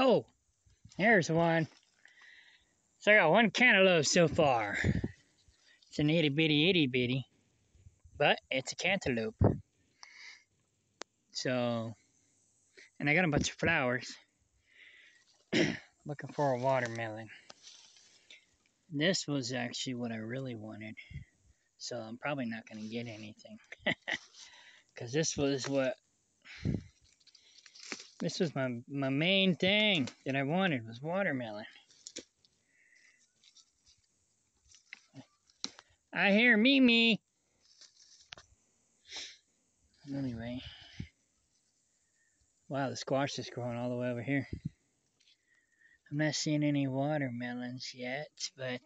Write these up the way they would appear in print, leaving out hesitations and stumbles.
Oh, there's one. So I got one cantaloupe so far. It's an itty bitty, but it's a cantaloupe. So, and I got a bunch of flowers. Looking for a watermelon. This was actually what I really wanted. So I'm probably not going to get anything. Because this was my main thing that I wanted was watermelon. I hear Mimi. Anyway. Wow, the squash is growing all the way over here. I'm not seeing any watermelons yet, but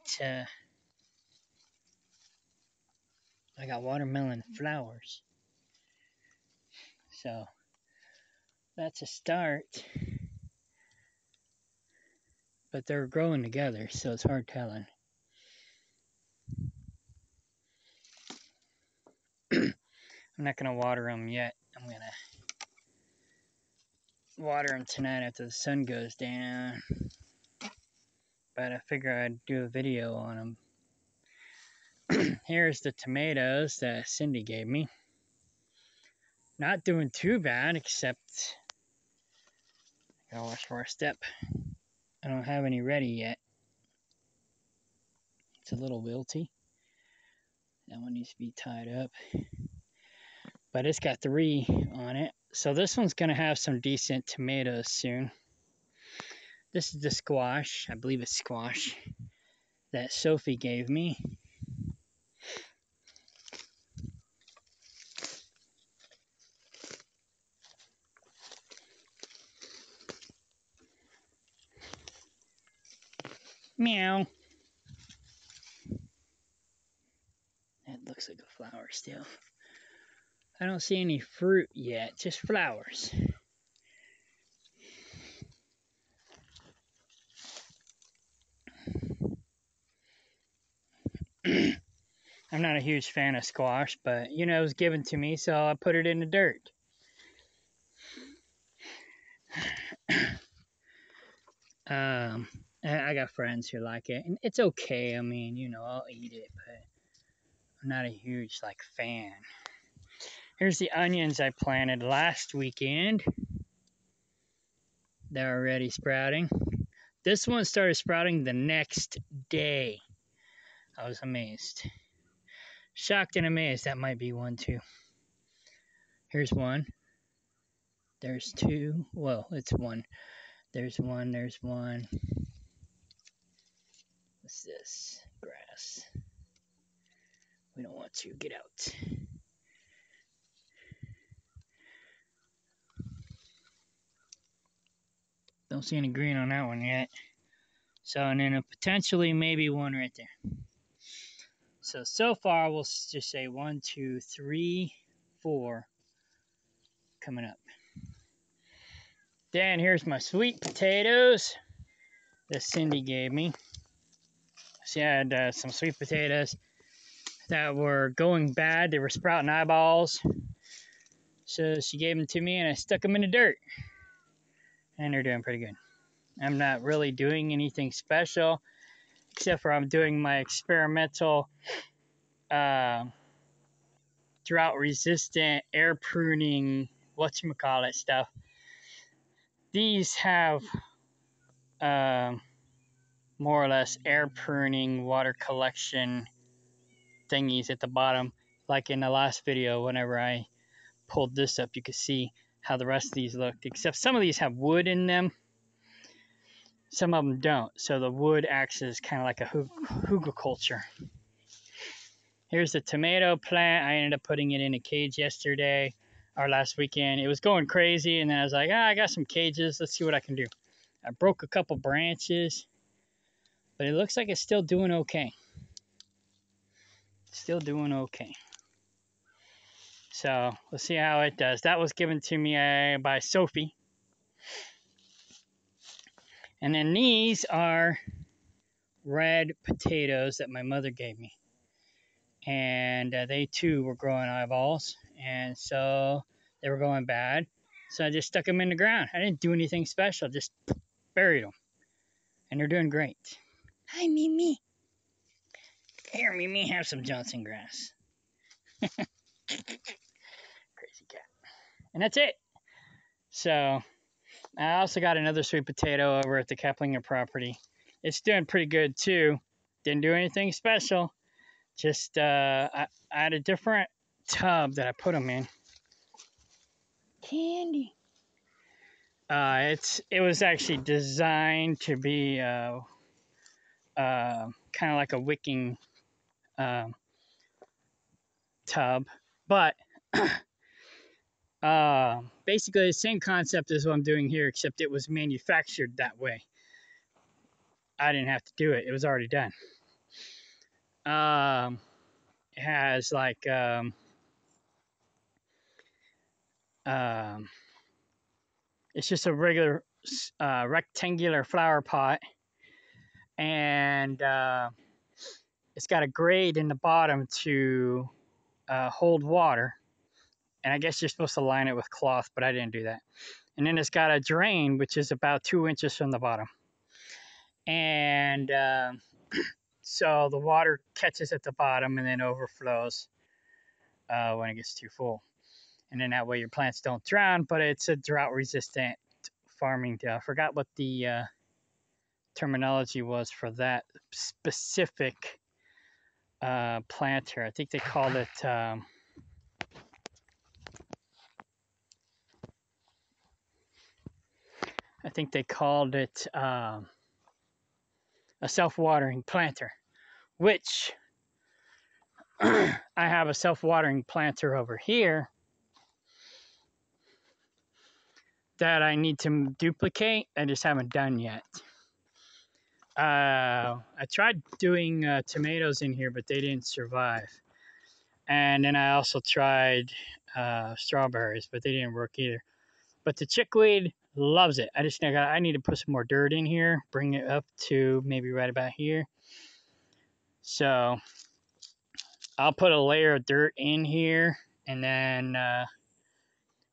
I got watermelon flowers. So that's a start. But they're growing together, so it's hard telling. I'm not going to water them yet. I'm going to water them tonight after the sun goes down. But I figure I'd do a video on them. Here's the tomatoes that Cindy gave me. Not doing too bad, except I gotta watch for a step. I don't have any ready yet. It's a little wilty. That one needs to be tied up. But it's got 3 on it. So this one's gonna have some decent tomatoes soon. This is the squash, I believe it's squash, that Sophie gave me. Meow. That looks like a flower still. I don't see any fruit yet, just flowers. I'm not a huge fan of squash, but you know, it was given to me, so I put it in the dirt. I got friends who like it, and it's okay. I mean, you know, I'll eat it, but I'm not a huge fan. Here's the onions I planted last weekend. They're already sprouting. This one started sprouting the next day. I was amazed. Shocked and amazed. That might be one too. Here's one. There's 2. Well, it's 1. There's 1. There's 1. What's this? Grass. We don't want to. Get out. Don't see any green on that one yet. So, and then potentially maybe 1 right there. So far, we'll just say 1, 2, 3, 4 coming up. Then here's my sweet potatoes that Cindy gave me. She had some sweet potatoes that were going bad. They were sprouting eyeballs. So she gave them to me and I stuck them in the dirt. And they're doing pretty good. I'm not really doing anything special, except for I'm doing my experimental drought-resistant air pruning, whatchamacallit stuff. These have more or less air pruning water collection thingies at the bottom. Like in the last video, whenever I pulled this up, you could see how the rest of these looked, except some of these have wood in them. Some of them don't, so the wood acts as kind of like a hugelkultur. Here's the tomato plant. I ended up putting it in a cage yesterday, or last weekend. It was going crazy, and then I was like, I got some cages. Let's see what I can do. I broke a couple branches, but it looks like it's still doing okay. Still doing okay. So let's see how it does. That was given to me by Sophie. And then these are red potatoes that my mother gave me. And they too were growing eyeballs. And so they were going bad. So I just stuck them in the ground. I didn't do anything special. Just buried them, and they're doing great. Hi, Mimi. Here, Mimi, have some Johnson grass. Crazy cat. And that's it. So I also got another sweet potato over at the Keplinger property. It's doing pretty good too. Didn't do anything special. Just I had a different tub that I put them in. Candy. It was actually designed to be kind of like a wicking um, tub, but basically the same concept as what I'm doing here, except it was manufactured that way. I didn't have to do it; it was already done. It has like it's just a regular rectangular flower pot, and it's got a grate in the bottom to hold water. And I guess you're supposed to line it with cloth, but I didn't do that. And then it's got a drain, which is about 2 inches from the bottom. And so the water catches at the bottom and then overflows when it gets too full. And then that way your plants don't drown, but it's a drought resistant farming. I forgot what the terminology was for that specific planter. I think they called it. I think they called it a self-watering planter, which I have a self-watering planter over here that I need to duplicate. I just haven't done yet. I tried doing tomatoes in here, but they didn't survive. And then I also tried strawberries, but they didn't work either. But the chickweed loves it. I need to put some more dirt in here, bring it up to maybe right about here. So I'll put a layer of dirt in here, and then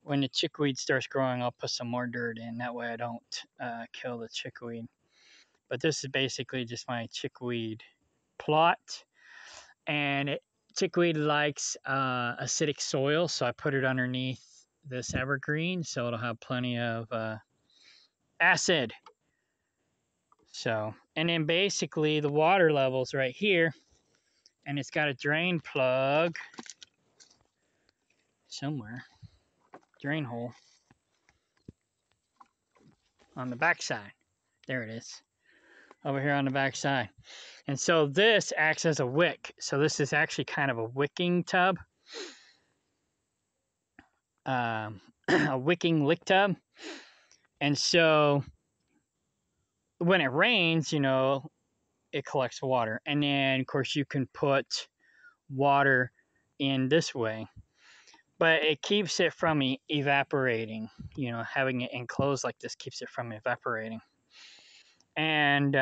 when the chickweed starts growing, I'll put some more dirt in. That way I don't kill the chickweed. But this is basically just my chickweed plot. And chickweed likes acidic soil, so I put it underneath this evergreen, so it'll have plenty of acid. So, and then basically the water level's right here, and it's got a drain plug somewhere, drain hole on the back side. There it is, over here on the back side. And so this acts as a wick. So this is actually kind of a wicking tub, a wicking lick tub. And so when it rains, it collects water. And then, of course, you can put water in this way. But it keeps it from evaporating. Having it enclosed like this keeps it from evaporating. And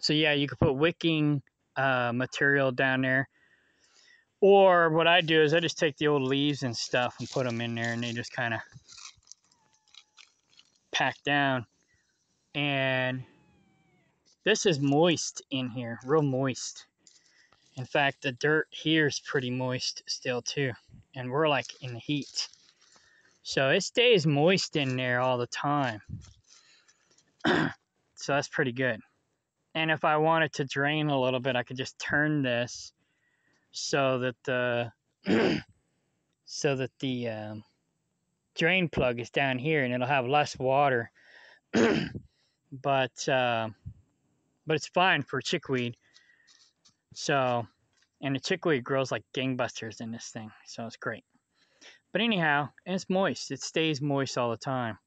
so, yeah, you could put wicking material down there. Or what I do is I just take the old leaves and stuff and put them in there, and they just kind of pack down. And this is moist in here, real moist. In fact, the dirt here is pretty moist still too. And we're like in the heat. So it stays moist in there all the time. So that's pretty good. And if I want it to drain a little bit, I could just turn this so that the drain plug is down here, and it'll have less water. But it's fine for chickweed. So, and the chickweed grows like gangbusters in this thing, so it's great. But anyhow, it's moist. It stays moist all the time.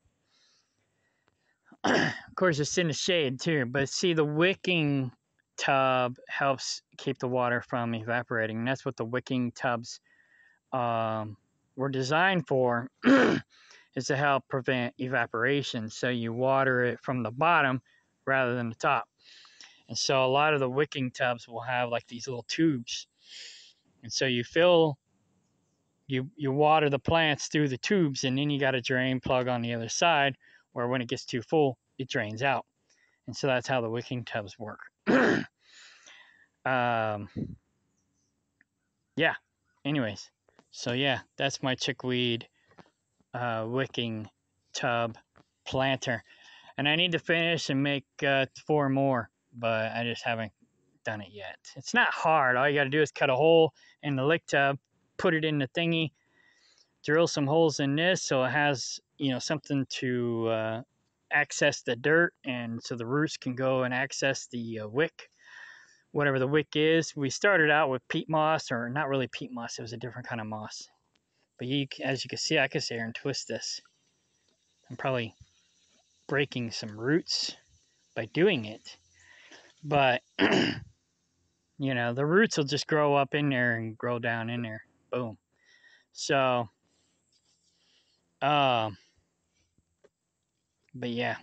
Of course, it's in the shade too. But see, the wicking tub helps keep the water from evaporating. And that's what the wicking tubs were designed for, is to help prevent evaporation. So you water it from the bottom rather than the top. And so a lot of the wicking tubs will have like these little tubes. And so you water the plants through the tubes, and then you got a drain plug on the other side where when it gets too full, it drains out. And so that's how the wicking tubs work. um, yeah. Anyways, so yeah, that's my chickweed wicking tub planter. And I need to finish and make 4 more, but I just haven't done it yet. It's not hard. All you got to do is cut a hole in the lick tub, put it in the thingy, drill some holes in this so it has, you know, something to access the dirt, and so the roots can go and access the wick, whatever the wick is. We started out with peat moss, or not really peat moss, it was a different kind of moss. But as you can see, I can sit here and twist this. I'm probably breaking some roots by doing it. But, you know, the roots will just grow up in there and grow down in there. Boom. So, but yeah,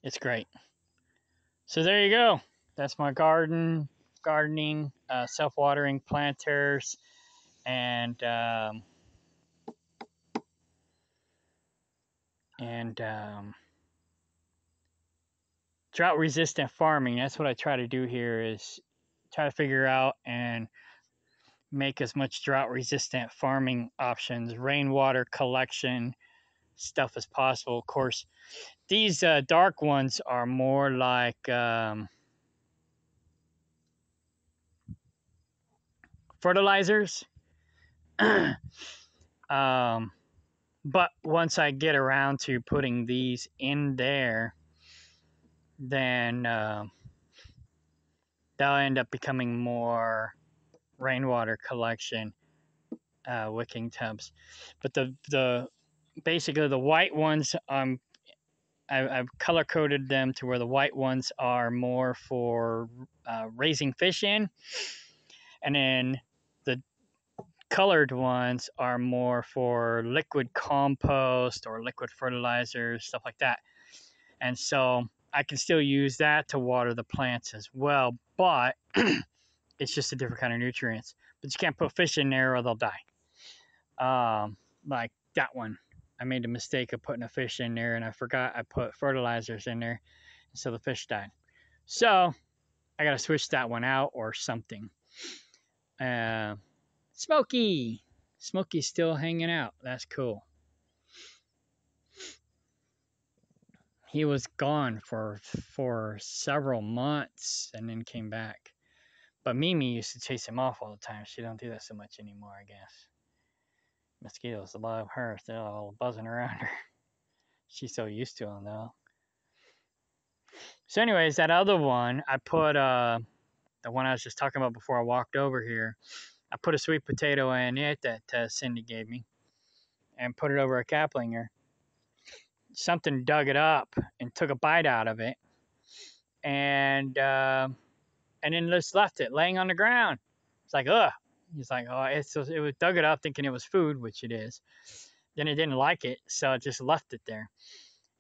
it's great. So there you go. That's my gardening, self-watering planters, and drought-resistant farming. That's what I try to do here, is try to figure out and make as much drought-resistant farming options, rainwater collection stuff as possible. Of course, these dark ones are more like fertilizers. But once I get around to putting these in there, then they'll end up becoming more rainwater collection wicking tubs. But the basically the white ones, I've color coded them to where the white ones are more for raising fish in, and then the colored ones are more for liquid compost or liquid fertilizers, stuff like that. And so I can still use that to water the plants as well, but it's just a different kind of nutrients. But you can't put fish in there or they'll die. Like that one, I made the mistake of putting a fish in there, and I forgot I put fertilizers in there, and so the fish died. So I got to switch that one out or something. Smokey's still hanging out. That's cool. He was gone for several months and then came back. But Mimi used to chase him off all the time. She don't do that so much anymore, I guess. Mosquitoes love her. They're all buzzing around her. She's so used to them, though. So anyways, that other one, I put, the one I was just talking about before I walked over here, I put a sweet potato in it that Cindy gave me and put it over a caplinger. Something dug it up and took a bite out of it, and then just left it laying on the ground. It's like, ugh. He's like, oh, it was dug it up thinking it was food, which it is. Then it didn't like it, so it just left it there.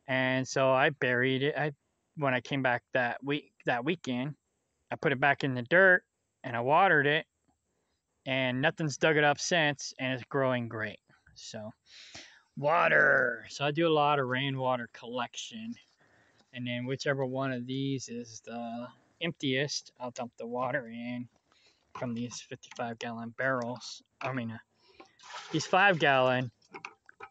And so I buried it. When I came back that weekend, I put it back in the dirt and I watered it, and nothing's dug it up since, and it's growing great. So water. So I do a lot of rainwater collection, and then whichever one of these is the emptiest, I'll dump the water in from these 55-gallon barrels. These 5-gallon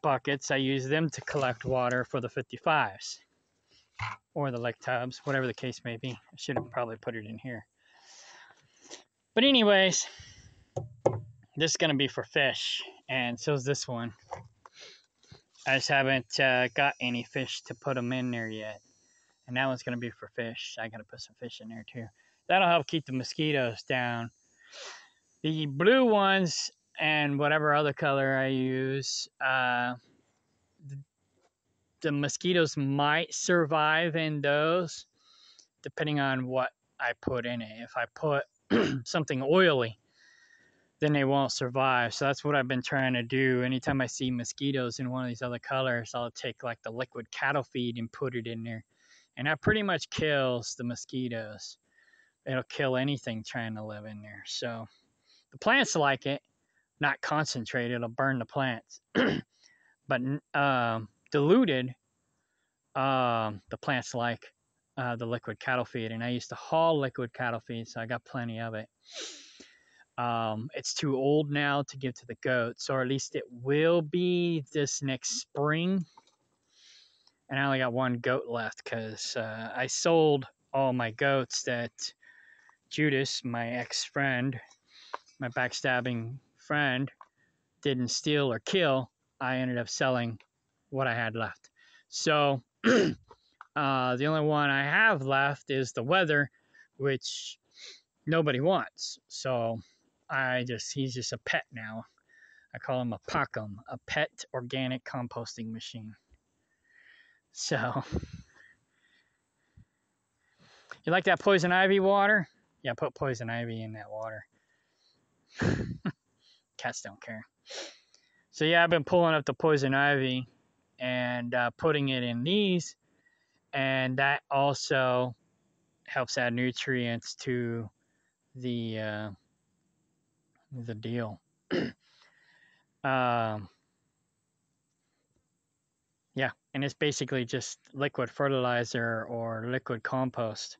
buckets, I use them to collect water for the 55s or the lake tubs, whatever the case may be. I should have probably put it in here. But anyways, this is going to be for fish, and so is this one. I just haven't got any fish to put them in there yet. And that one's going to be for fish. I got to put some fish in there too. That'll help keep the mosquitoes down. The blue ones and whatever other color I use, the mosquitoes might survive in those, depending on what I put in it. If I put something oily, then they won't survive. So that's what I've been trying to do. Anytime I see mosquitoes in one of these other colors, I'll take like the liquid cattle feed and put it in there. And that pretty much kills the mosquitoes. It'll kill anything trying to live in there. So the plants like it, not concentrated. It'll burn the plants. But diluted The plants like the liquid cattle feed, and I used to haul liquid cattle feed, so I got plenty of it. It's too old now to give to the goats, or at least it will be this next spring. And I only got one goat left because I sold all my goats that Judas, my ex-friend, my backstabbing friend, didn't steal or kill. I ended up selling what I had left. So the only one I have left is the weather, which nobody wants. So he's just a pet now. I call him a Pacum, a pet organic composting machine. So, you like that poison ivy water? Yeah, put poison ivy in that water. Cats don't care. So yeah, I've been pulling up the poison ivy and putting it in these, and that also helps add nutrients to the deal. Yeah, and it's basically just liquid fertilizer or liquid compost.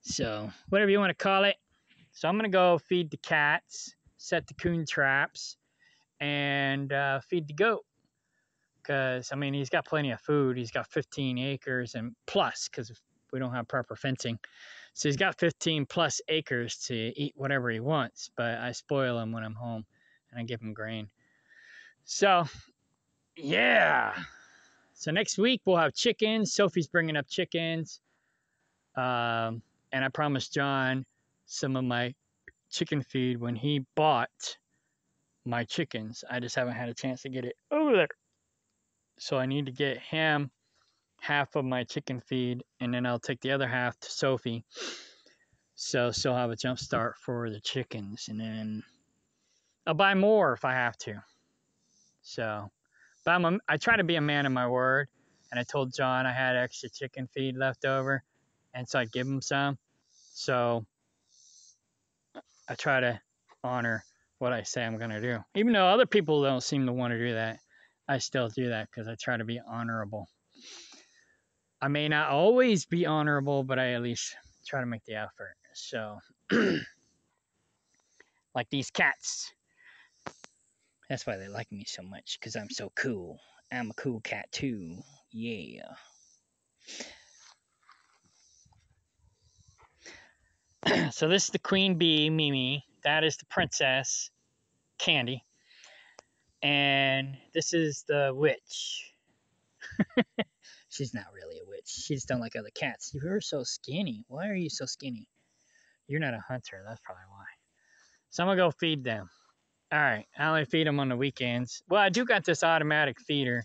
So whatever you want to call it. So I'm gonna go feed the cats, set the coon traps, and feed the goat. Because I mean, he's got plenty of food. He's got 15 acres and plus, because we don't have proper fencing. So he's got 15 plus acres to eat whatever he wants. But I spoil him when I'm home, and I give him grain. So yeah. So next week we'll have chickens. Sophie's bringing up chickens. And I promised John some of my chicken feed when he bought my chickens. I just haven't had a chance to get it over there. So I need to get him half of my chicken feed, and then I'll take the other half to Sophie. So she'll have a jump start for the chickens, and then I'll buy more if I have to. So, but I try to be a man of my word, and I told John I had extra chicken feed left over, and so I'd give him some. So I try to honor what I say I'm going to do. Even though other people don't seem to want to do that, I still do that because I try to be honorable. I may not always be honorable, but I at least try to make the effort. So, like these cats. That's why they like me so much, because I'm so cool. I'm a cool cat too. Yeah. So this is the queen bee, Mimi. That is the princess, Candy. And this is the witch. She's not really a witch. She just don't like other cats. You're so skinny. Why are you so skinny? You're not a hunter. That's probably why. So I'm going to go feed them. All right. I only feed them on the weekends. Well, I do got this automatic feeder,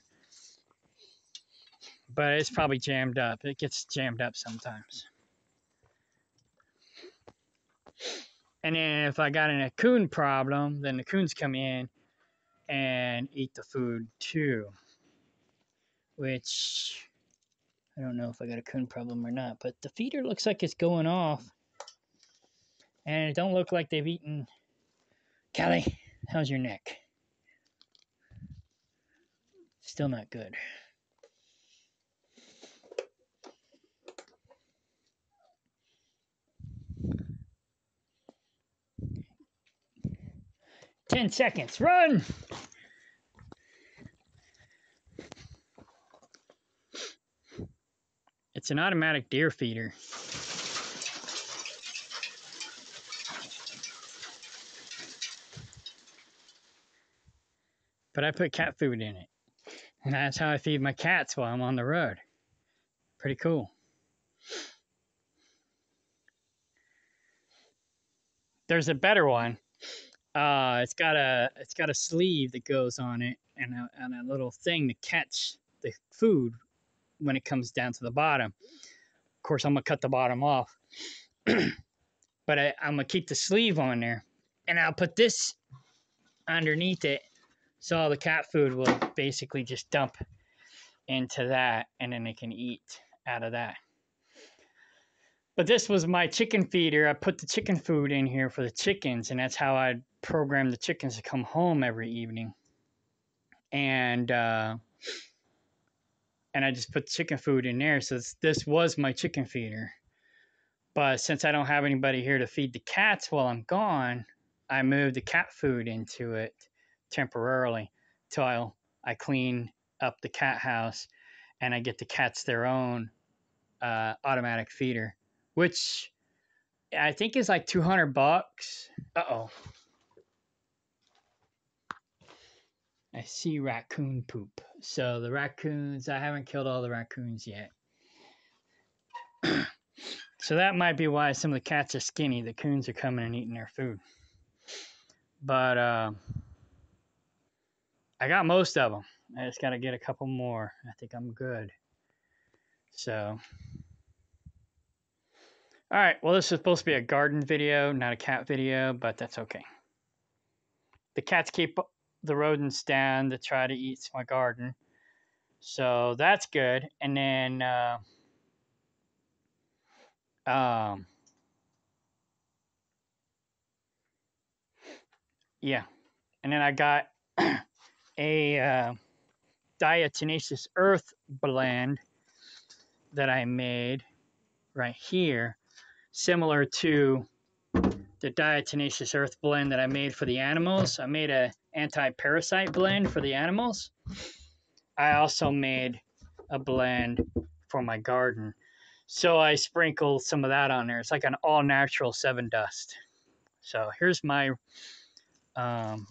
but it's probably jammed up. It gets jammed up sometimes. And then if I got a coon problem, then the coons come in and eat the food too. Which, I don't know if I got a coon problem or not, but the feeder looks like it's going off. And it don't look like they've eaten. Callie, how's your neck? Still not good. "10 seconds, run!" It's an automatic deer feeder. But I put cat food in it. And that's how I feed my cats while I'm on the road. Pretty cool. There's a better one. It's got a sleeve that goes on it and a little thing to catch the food when it comes down to the bottom. Of course, I'm gonna cut the bottom off, but I'm gonna keep the sleeve on there, and I'll put this underneath it, so all the cat food will basically just dump into that, and then they can eat out of that. But this was my chicken feeder. I put the chicken food in here for the chickens, and that's how I program the chickens to come home every evening. And and I just put chicken food in there. So this was my chicken feeder. But since I don't have anybody here to feed the cats while I'm gone, I moved the cat food into it temporarily till I clean up the cat house and I get the cats their own automatic feeder, which I think is like $200. Uh-oh. I see raccoon poop. So the raccoons, I haven't killed all the raccoons yet. So that might be why some of the cats are skinny. The coons are coming and eating their food. But I got most of them. I just got to get a couple more. I think I'm good. So, all right. Well, this is supposed to be a garden video, not a cat video, but that's okay. The cats keep the rodents down to try to eat my garden. So that's good. And then, yeah. And then I got a diatomaceous earth blend that I made right here, similar to the diatomaceous earth blend that I made for the animals. I made a anti-parasite blend for the animals. I also made a blend for my garden. So I sprinkled some of that on there. It's like an all-natural 7 dust. So here's my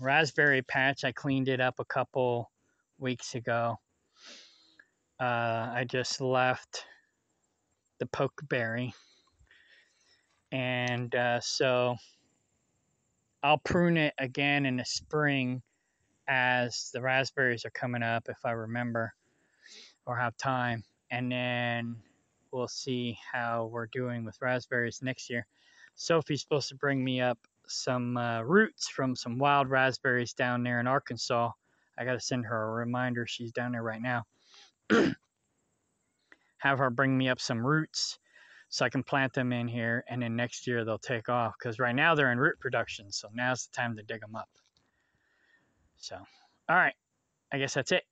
raspberry patch. I cleaned it up a couple weeks ago. I just left the pokeberry. And so I'll prune it again in the spring as the raspberries are coming up, if I remember or have time. And then we'll see how we're doing with raspberries next year. Sophie's supposed to bring me up some roots from some wild raspberries down there in Arkansas. I got to send her a reminder. She's down there right now. Have her bring me up some roots so I can plant them in here, and then next year they'll take off, because right now they're in root production, so now's the time to dig them up. So, all right, I guess that's it.